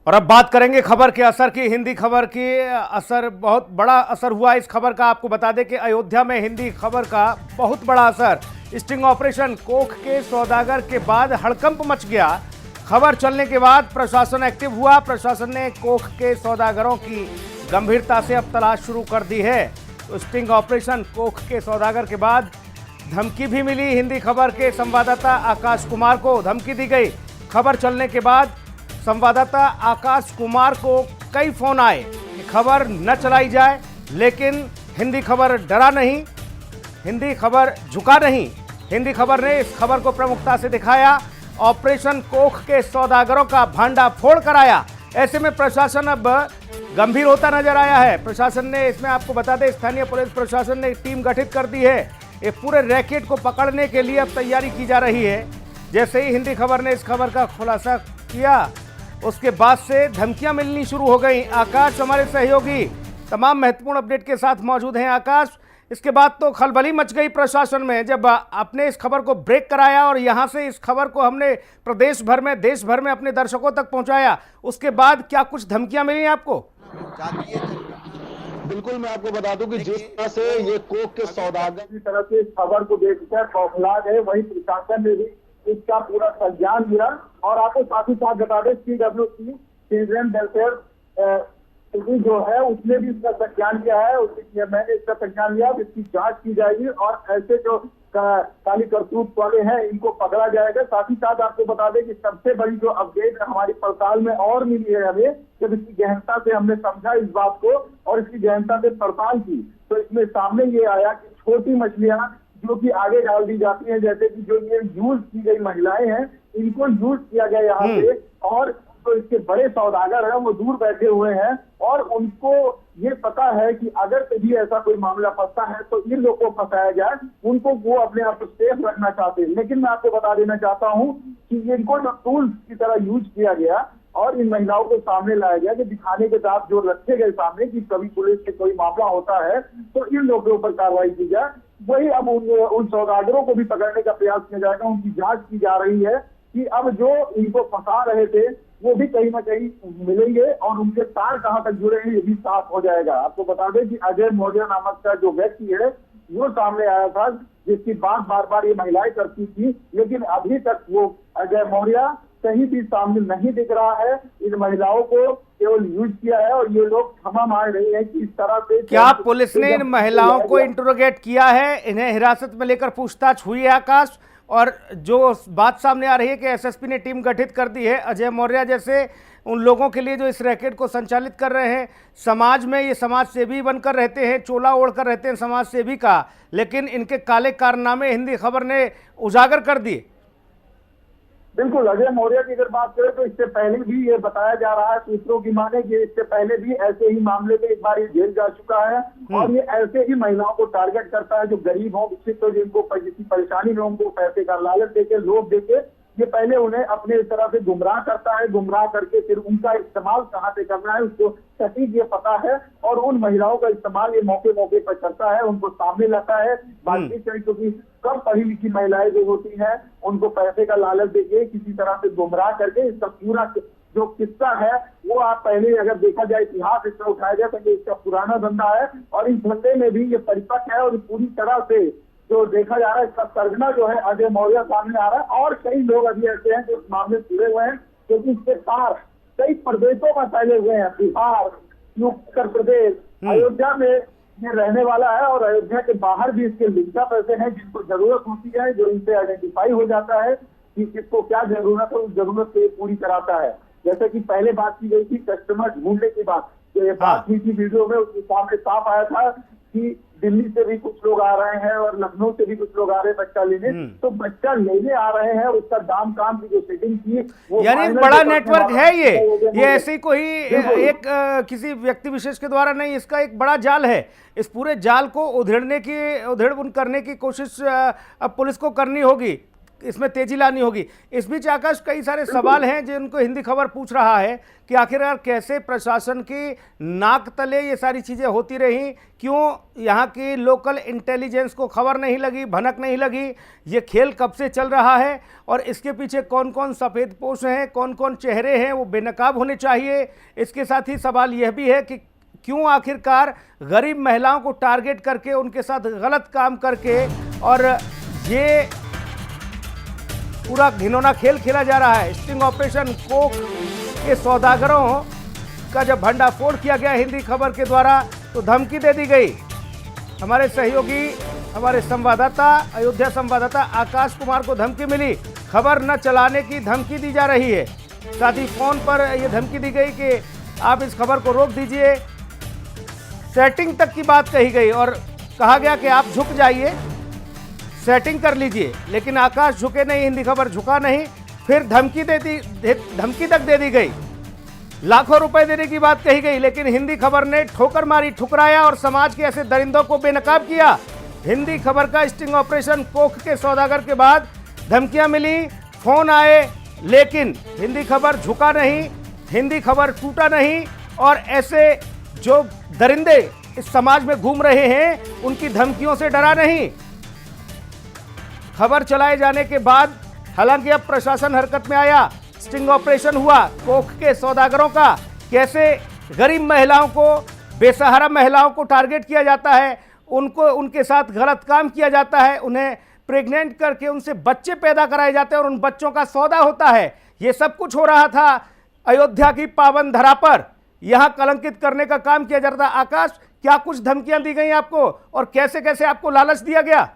और अब बात करेंगे खबर के असर की। हिंदी खबर की असर, बहुत बड़ा असर हुआ इस खबर का। आपको बता दें कि अयोध्या में हिंदी खबर का बहुत बड़ा असर। स्टिंग ऑपरेशन कोख के सौदागर के बाद हड़कंप मच गया। खबर चलने के बाद प्रशासन एक्टिव हुआ। प्रशासन ने कोख के सौदागरों की गंभीरता से अब तलाश शुरू कर दी है। तो स्टिंग ऑपरेशन कोख के सौदागर के बाद धमकी भी मिली। हिंदी खबर के संवाददाता आकाश कुमार को धमकी दी गई। खबर चलने के बाद संवाददाता आकाश कुमार को कई फोन आए कि खबर न चलाई जाए, लेकिन हिंदी खबर डरा नहीं, हिंदी खबर झुका नहीं। हिंदी खबर ने इस खबर को प्रमुखता से दिखाया। ऑपरेशन कोख के सौदागरों का भांडा फोड़ कराया। ऐसे में प्रशासन अब गंभीर होता नजर आया है। प्रशासन ने, इसमें आपको बता दें, स्थानीय पुलिस प्रशासन ने टीम गठित कर दी है। ये पूरे रैकेट को पकड़ने के लिए अब तैयारी की जा रही है। जैसे ही हिंदी खबर ने इस खबर का खुलासा किया, उसके बाद से धमकियां मिलनी शुरू हो गई। आकाश हमारे सहयोगी तमाम महत्वपूर्ण अपडेट के साथ मौजूद हैं। आकाश, इसके बाद तो खलबली मच गई प्रशासन में जब आपने इस खबर को ब्रेक कराया और यहां से इस खबर को हमने प्रदेश भर में, देश भर में अपने दर्शकों तक पहुंचाया। उसके बाद क्या कुछ धमकियां मिली आपको? बिल्कुल, मैं आपको बता दूं कि जिस तरह से ये कोख के सौदागर की तरफ से इस खबर को देखकर खौफनाक है, वही प्रशासन ने भी इसका पूरा संज्ञान लिया। और आपको साथ ही साथ बता दें, CWC चिल्ड्रन वेलफेयर जो है उसने भी इसका संज्ञान किया है। मैंने इसका संज्ञान लिया, इसकी जांच की जाएगी और ऐसे जो काली करतूत वाले हैं इनको पकड़ा जाएगा। साथ ही साथ आपको बता दें कि सबसे बड़ी जो अपडेट हमारी पड़ताल में और मिली है हमें, जब इसकी गहनता से हमने समझा इस बात को और इसकी गहनता से पड़ताल की, तो इसमें सामने ये आया कि छोटी मछलियां जो कि आगे डाल दी जाती हैं, जैसे कि जो ये यूज की गई महिलाएं हैं, इनको यूज किया गया यहाँ पे। और तो इसके बड़े सौदागर हैं, वो दूर बैठे हुए हैं और उनको ये पता है कि अगर कभी ऐसा कोई मामला फंसता है तो इन लोगों को फंसाया जाए। उनको वो अपने आप को सेफ रखना चाहते हैं। लेकिन मैं आपको बता देना चाहता हूँ कि इनको जो टूल्स की तरह यूज किया गया और इन महिलाओं को सामने लाया गया कि दिखाने के साथ जो रखे गए सामने कि कभी पुलिस से कोई मामला होता है तो इन लोगों के ऊपर कार्रवाई की जाए। वही अब उन सौदागरों को भी पकड़ने का प्रयास किया जाएगा। उनकी जांच की जा रही है कि अब जो इनको फंसा रहे थे वो भी कहीं ना कहीं मिलेंगे और उनके तार कहां तक जुड़े हैं ये भी साफ हो जाएगा। आपको बता दें कि अजय मौर्य नामक का जो व्यक्ति है वो सामने आया था, जिसकी बात बार बार ये महिलाएं करती थी, लेकिन अभी तक वो अजय मौर्य कहीं भी सामने नहीं दिख रहा है। इन महिलाओं को केवल यूज किया है और ये लोग क्षमा मांग रही है कि इस तरह से। क्या पुलिस ने इन महिलाओं को इंटरोगेट किया है? इन्हें हिरासत में लेकर पूछताछ हुई है आकाश? और जो बात सामने आ रही है कि SSP ने टीम गठित कर दी है अजय मौर्य जैसे उन लोगों के लिए जो इस रैकेट को संचालित कर रहे हैं, समाज में ये समाज सेवी बनकर रहते हैं, चोला ओढ़कर रहते हैं समाज सेवी का, लेकिन इनके काले कारनामे हिंदी खबर ने उजागर कर दिए। बिल्कुल, अजय मौर्य की अगर बात करें तो इससे पहले भी ये बताया जा रहा है, सूत्रों की माने कि इससे पहले भी ऐसे ही मामले में एक बार ये जेल जा चुका है और ये ऐसे ही महिलाओं को टारगेट करता है जो गरीब हो, विकसित हो, जिनको किसी परेशानी में उनको पैसे का लालच देके, लोभ देके ये पहले उन्हें अपने इस तरह से गुमराह करता है। गुमराह करके फिर उनका इस्तेमाल कहाँ से करना है उसको सटीक ये पता है और उन महिलाओं का इस्तेमाल ये मौके मौके पर करता है, उनको सामने लाता है, बातचीत करें, क्योंकि कम पढ़ी लिखी महिलाएं जो होती हैं उनको पैसे का लालच देके किसी तरह से गुमराह करके इसका पूरा जो किस्सा है वो आप पहले अगर देखा जाए, इतिहास इसका उठाया जाए तो इसका पुराना धंधा है और इस धंधे में भी ये परिपक्व है और पूरी तरह से जो देखा जा रहा है इसका सरगना जो है अजय मौर्य सामने आ रहा है। और कई लोग अभी ऐसे हैं जो इस मामले जुड़े हुए हैं, क्योंकि इसके तार कई प्रदेशों में फैले हुए हैं, बिहार, उत्तर प्रदेश, अयोध्या में ये रहने वाला है और अयोध्या के बाहर भी इसके लिंकअप ऐसे हैं जिनको जरूरत होती है, जो इनसे आइडेंटिफाई हो जाता है कि किसको क्या जरूरत है, उस जरूरत से पूरी कराता है। जैसे कि पहले बात की गई थी कस्टमर ढूंढने की बात, तो ये बात हुई थी वीडियो में, उसके सामने साफ आया था कि दिल्ली से भी कुछ लोग आ रहे हैं और लखनऊ से भी कुछ लोग आ रहे हैं बच्चा लेने। तो बच्चा लेने आ रहे हैं, उसका दाम काम की जो सेटिंग की वो, यानी बड़ा नेटवर्क है ये ऐसे कोई एक किसी व्यक्ति विशेष के द्वारा नहीं, इसका एक बड़ा जाल है। इस पूरे जाल को उधेड़ करने की कोशिश अब पुलिस को करनी होगी। इसमें तेजी लानी होगी। इस बीच आकाश, कई सारे सवाल हैं जिनको हिंदी खबर पूछ रहा है कि आखिरकार कैसे प्रशासन की नाक तले ये सारी चीज़ें होती रहीं, क्यों यहाँ की लोकल इंटेलिजेंस को खबर नहीं लगी, भनक नहीं लगी, ये खेल कब से चल रहा है और इसके पीछे कौन कौन सफ़ेद पोश हैं, कौन कौन चेहरे हैं, वो बेनकाब होने चाहिए। इसके साथ ही सवाल यह भी है कि क्यों आखिरकार गरीब महिलाओं को टारगेट करके उनके साथ गलत काम करके और ये पूरा घिनौना खेल खेला जा रहा है। स्टिंग ऑपरेशन कोक के सौदागरों का जब भंडाफोड़ किया गया हिंदी खबर के द्वारा तो धमकी दे दी गई। हमारे सहयोगी, हमारे संवाददाता, अयोध्या संवाददाता आकाश कुमार को धमकी मिली, खबर न चलाने की धमकी दी जा रही है। साथ ही फोन पर यह धमकी दी गई कि आप इस खबर को रोक दीजिए। सेटिंग तक की बात कही गई और कहा गया कि आप झुक जाइए, सेटिंग कर लीजिए, लेकिन आकाश झुके नहीं, हिंदी खबर झुका नहीं। फिर धमकी धमकी तक दे दी गई, लाखों रुपए देने की बात कही गई, लेकिन हिंदी खबर ने ठोकर मारी, ठुकराया और समाज के ऐसे दरिंदों को बेनकाब किया। हिंदी खबर का स्टिंग ऑपरेशन कोख के सौदागर के बाद धमकियां मिली, फोन आए, लेकिन हिंदी खबर झुका नहीं, हिंदी खबर टूटा नहीं और ऐसे जो दरिंदे इस समाज में घूम रहे हैं उनकी धमकियों से डरा नहीं। खबर चलाए जाने के बाद हालांकि अब प्रशासन हरकत में आया, स्टिंग ऑपरेशन हुआ कोख के सौदागरों का। कैसे गरीब महिलाओं को, बेसहारा महिलाओं को टारगेट किया जाता है, उनको उनके साथ गलत काम किया जाता है, उन्हें प्रेग्नेंट करके उनसे बच्चे पैदा कराए जाते हैं और उन बच्चों का सौदा होता है। ये सब कुछ हो रहा था अयोध्या की पावन धरा पर, यहां कलंकित करने का काम किया जा रहा था। आकाश, क्या कुछ धमकियां दी गई आपको और कैसे कैसे आपको लालच दिया गया?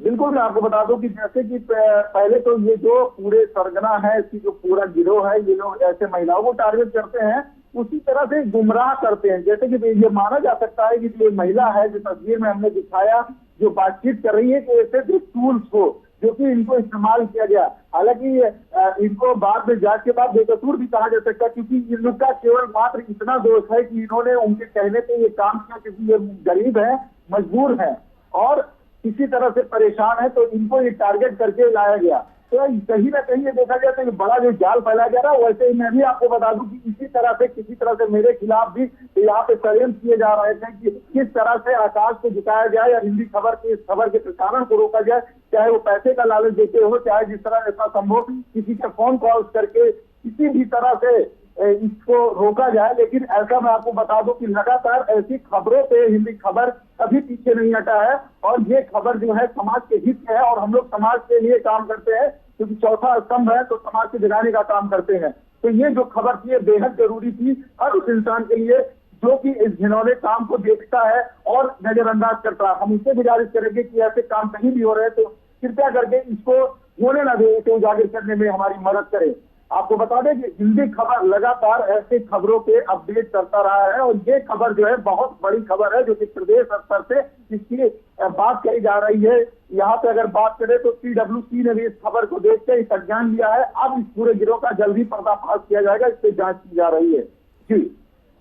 बिल्कुल, मैं आपको बता दूं कि जैसे कि पहले तो ये जो पूरे सरगना है, इसकी जो पूरा गिरोह है, ये लोग ऐसे महिलाओं को टारगेट करते हैं, उसी तरह से गुमराह करते हैं। जैसे कि ये माना जा सकता है कि जो महिला है, जो तस्वीर में हमने दिखाया, जो बातचीत कर रही है, कि ऐसे जो टूल्स हो जो कि इनको इस्तेमाल किया गया। हालांकि इनको बाद में जांच के बाद बेकसूर भी कहा जा सकता है, क्योंकि इनका केवल मात्र इतना दोष है कि इन्होंने उनके कहने पे ये काम किया, क्योंकि ये गरीब है, मजबूर है और किसी तरह से परेशान है, तो इनको ये टारगेट करके लाया गया। तो कहीं ना कहीं ये देखा जाए तो बड़ा जो जाल फैलाया जा रहा है। वैसे ही मैं भी आपको बता दूं कि इसी तरह से किसी तरह से मेरे खिलाफ भी यहाँ पे षड्यंत्र किए जा रहे थे कि किस तरह से आकाश को जिताया जाए या हिंदी खबर के इस खबर के प्रसारण को रोका जाए, चाहे वो पैसे का लालच देते हो, चाहे जिस तरह ऐसा संभव किसी के फोन कॉल्स करके किसी भी तरह से इसको रोका जाए। लेकिन ऐसा मैं आपको बता दूं कि लगातार ऐसी खबरों पे हिंदी खबर कभी पीछे नहीं हटा है और ये खबर जो है समाज के हित में है और हम लोग समाज के लिए काम करते हैं, क्योंकि चौथा स्तंभ है तो समाज को जगाने का काम करते हैं। तो ये जो खबर थी ये बेहद जरूरी थी हर उस इंसान के लिए जो कि इस घिनौने काम को देखता है और नजरअंदाज करता है। हम इससे गुजारिश करेंगे कि ऐसे काम कहीं भी हो रहे तो कृपया करके इसको होने ना दे, इसे उजागर करने में हमारी मदद करें। आपको बता दें कि हिंदी खबर लगातार ऐसे खबरों पे अपडेट करता रहा है और ये खबर जो है बहुत बड़ी खबर है, जो कि प्रदेश स्तर से इसकी बात कही जा रही है। यहाँ पे अगर बात करें तो PWC ने भी इस खबर को देखते ही संज्ञान लिया है। अब इस पूरे गिरोह का जल्दी पर्दाफाश किया जाएगा, इस पे जांच की जा रही है। जी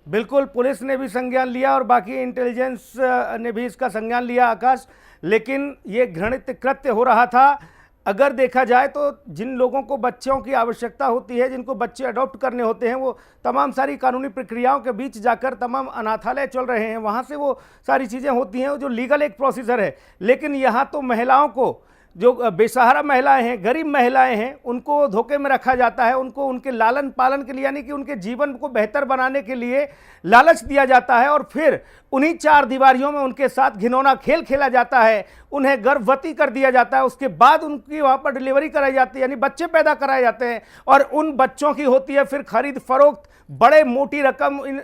बिल्कुल, पुलिस ने भी संज्ञान लिया और बाकी इंटेलिजेंस ने भी इसका संज्ञान लिया आकाश, लेकिन ये घृणित कृत्य हो रहा था। अगर देखा जाए तो जिन लोगों को बच्चों की आवश्यकता होती है, जिनको बच्चे अडॉप्ट करने होते हैं, वो तमाम सारी कानूनी प्रक्रियाओं के बीच जाकर तमाम अनाथालय चल रहे हैं, वहाँ से वो सारी चीज़ें होती हैं, जो लीगल एक प्रोसीजर है। लेकिन यहाँ तो महिलाओं को, जो बेसहारा महिलाएं हैं, गरीब महिलाएं हैं, उनको धोखे में रखा जाता है, उनको उनके लालन पालन के लिए, यानी कि उनके जीवन को बेहतर बनाने के लिए लालच दिया जाता है और फिर उन्हीं चार दीवारियों में उनके साथ घिनौना खेल खेला जाता है, उन्हें गर्भवती कर दिया जाता है, उसके बाद उनकी वहाँ पर डिलीवरी कराई जाती है, यानी बच्चे पैदा कराए जाते हैं और उन बच्चों की होती है फिर खरीद फरोख्त। बड़े मोटी रकम इन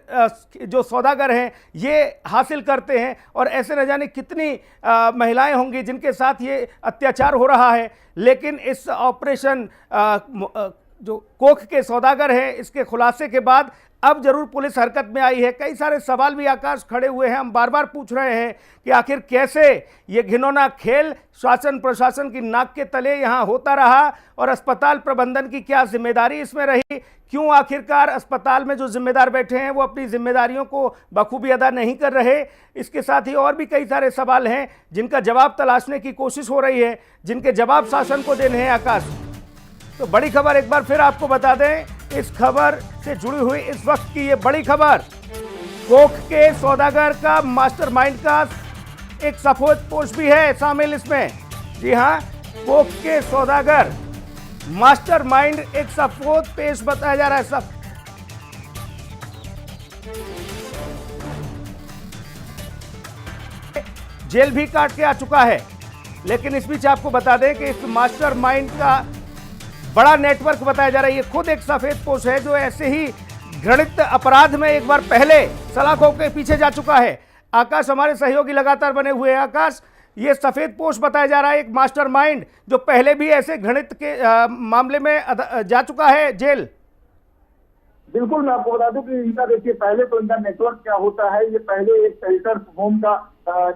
जो सौदागर हैं ये हासिल करते हैं और ऐसे न जाने कितनी महिलाएं होंगी जिनके साथ ये अत्याचार हो रहा है। लेकिन इस ऑपरेशन जो कोख के सौदागर हैं, इसके खुलासे के बाद अब जरूर पुलिस हरकत में आई है। कई सारे सवाल भी आकाश खड़े हुए हैं। हम बार बार पूछ रहे हैं कि आखिर कैसे ये घिनौना खेल शासन प्रशासन की नाक के तले यहाँ होता रहा और अस्पताल प्रबंधन की क्या जिम्मेदारी इसमें रही। क्यों आखिरकार अस्पताल में जो जिम्मेदार बैठे हैं वो अपनी जिम्मेदारियों को बखूबी अदा नहीं कर रहे। इसके साथ ही और भी कई सारे सवाल हैं जिनका जवाब तलाशने की कोशिश हो रही है, जिनके जवाब शासन को देने हैं। आकाश, तो बड़ी खबर एक बार फिर आपको बता दें, इस खबर से जुड़ी हुई इस वक्त की ये बड़ी खबर, कोख के सौदागर का मास्टरमाइंड का एक सफेदपोश भी है शामिल इसमें। जी हां, कोख के सौदागर मास्टरमाइंड एक सफेदपोश बताया जा रहा है। सब जेल भी काट के आ चुका है, लेकिन इस बीच आपको बता दें कि इस मास्टरमाइंड का बड़ा नेटवर्क बताया जा रहा है। ये खुद एक सफेदपोश है जो ऐसे ही घृणित अपराध में एक बार पहले सलाखों के पीछे जा चुका है। आकाश, हमारे सहयोगी लगातार बने हुए हैं। आकाश, ये सफेदपोश बताया जा रहा है एक मास्टरमाइंड जो पहले भी ऐसे घृणित के मामले में जा चुका है जेल। बिल्कुल, मैं आपको बता दूं कि इनका देखिए पहले तो इनका नेटवर्क क्या होता है। ये पहले एक शेल्टर होम का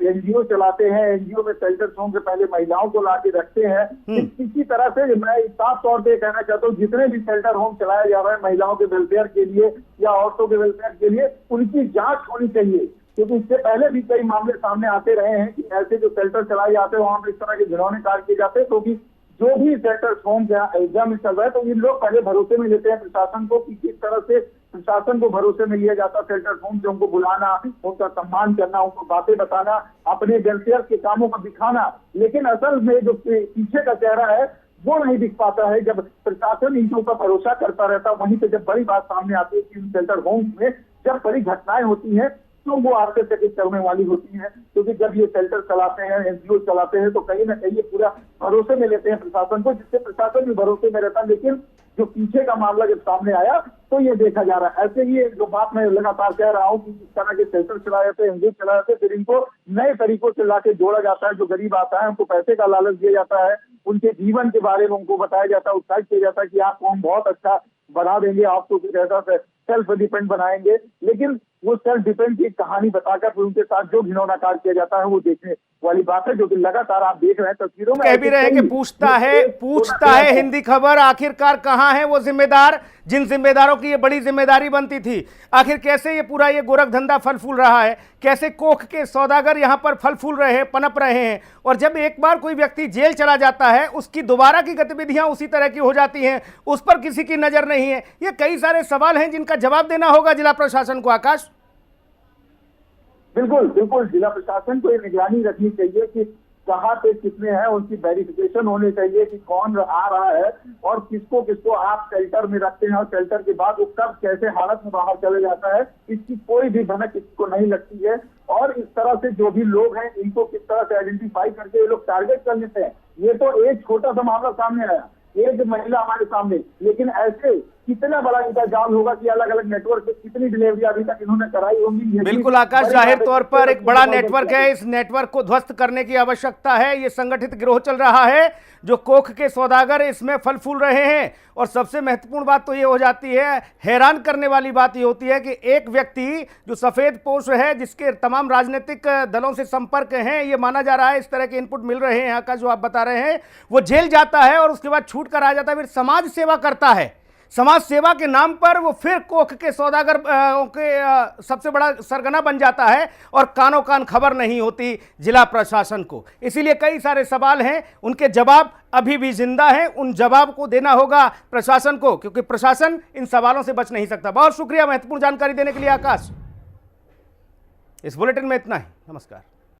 एनजीओ चलाते हैं। एनजीओ में शेल्टर होम से पहले महिलाओं को लाके रखते हैं। किसी तरह से मैं साफ तौर पे कहना चाहता हूँ, जितने भी शेल्टर होम चलाया जा रहा है महिलाओं के वेलफेयर के लिए या औरतों के वेलफेयर के लिए, उनकी जांच होनी चाहिए। क्योंकि इससे पहले भी कई मामले सामने आते रहे हैं कि ऐसे जो शेल्टर चलाए जाते हैं वहां पर इस तरह के घिनौने कार्य किए जाते हैं। क्योंकि जो भी शेल्टर होम एग्जाम में चल रहा है तो इन लोग पहले भरोसे में लेते हैं प्रशासन को कि किस तरह से प्रशासन को भरोसे में लिया जाता है। शेल्टर होम से उनको बुलाना, उनका सम्मान करना, उनको बातें बताना, अपने वेलफेयर के कामों को दिखाना। लेकिन असल में जो पीछे का चेहरा है वो नहीं दिख पाता है। जब प्रशासन इनके ऊपर भरोसा करता रहता है, वहीं से जब बड़ी बात सामने आती है कि इन शेल्टर होम्स में जब बड़ी घटनाएं होती हैं तो वो आश्चर्यचकित करने वाली होती है। क्योंकि जब ये शेल्टर चलाते हैं, एनजीओ चलाते हैं, तो कहीं ना कहीं ये पूरा भरोसे में लेते हैं प्रशासन को, जिससे प्रशासन भी भरोसे में रहता है। लेकिन जो पीछे का मामला जब सामने आया तो ये देखा जा रहा है। ऐसे ही जो बात मैं लगातार कह रहा हूँ कि इस तरह के शेल्टर चलाए जाते हैं, एनजीओ चलाए जाते हैं, फिर इनको नए तरीकों से लाके जोड़ा जाता है। जो गरीब आता है उनको पैसे का लालच दिया जाता है, उनके जीवन के बारे में उनको बताया जाता है, उत्साहित किया जाता है कि आपको हम बहुत अच्छा बढ़ा देंगे, आपको कुछ ऐसा सेल्फ डिपेंड बनाएंगे। लेकिन वो सेल्फ डिपेंड की कहानी बताकर फिर उनके साथ जो घिनौना कार्य किया जाता है वो देखने वाली बात है, जो कि लगातार आप देख रहे हैं तस्वीरों में। कह भी रहे हैं कि पूछता है हिंदी खबर, आखिरकार कहां है वो जिम्मेदार जिन जिम्मेदारों की ये बड़ी जिम्मेदारी बनती थी। आखिर कैसे ये पूरा ये गोरख धंधा फल फूल रहा है, कैसे कोख के सौदागर यहाँ पर फल फूल रहे हैं, पनप रहे हैं। और जब एक बार कोई व्यक्ति जेल चला जाता है, उसकी दोबारा की गतिविधियां उसी तरह की हो जाती हैं, उस पर किसी की नजर नहीं है। ये कई सारे सवाल हैं जिनका जवाब देना होगा जिला प्रशासन को। आकाश, बिल्कुल बिल्कुल, जिला प्रशासन को ये निगरानी रखनी चाहिए कि कहाँ पे कितने हैं, उनकी वेरिफिकेशन होनी चाहिए कि कौन आ रहा है और किसको किसको आप शेल्टर में रखते हैं और शेल्टर के बाद वो कब कैसे हालत में बाहर चले जाता है, इसकी कोई भी भनक किसी को नहीं लगती है। और इस तरह से जो भी लोग हैं इनको किस तरह से आइडेंटिफाई करके ये लोग टारगेट कर लेते हैं। ये तो एक छोटा सा मामला सामने आया, एक महिला हमारे सामने, लेकिन ऐसे कितना बड़ा इनका जाल होगा कि अलग अलग नेटवर्क से कितनी डिलीवरी अभी तक इन्होंने कराई होंगी। बिल्कुल आकाश, जाहिर तौर पर एक बड़ा नेटवर्क है, इस नेटवर्क को ध्वस्त करने की आवश्यकता है। ये संगठित गिरोह चल रहा है जो कोख के सौदागर इसमें फल फूल रहे हैं। और सबसे महत्वपूर्ण बात तो ये हो जाती है, हैरान करने वाली बात ये होती है कि एक व्यक्ति जो सफेदपोश है, जिसके तमाम राजनीतिक दलों से संपर्क हैं, ये माना जा रहा है, इस तरह के इनपुट मिल रहे हैं आकाश जो आप बता रहे हैं, वो जेल जाता है और उसके बाद छूट कर आ जाता है, फिर समाज सेवा करता है। समाज सेवा के नाम पर वो फिर कोख के सौदागर के सबसे बड़ा सरगना बन जाता है और कानों कान खबर नहीं होती जिला प्रशासन को। इसीलिए कई सारे सवाल हैं, उनके जवाब अभी भी जिंदा हैं। उन जवाब को देना होगा प्रशासन को, क्योंकि प्रशासन इन सवालों से बच नहीं सकता। बहुत शुक्रिया महत्वपूर्ण जानकारी देने के लिए आकाश। इस बुलेटिन में इतना ही। नमस्कार।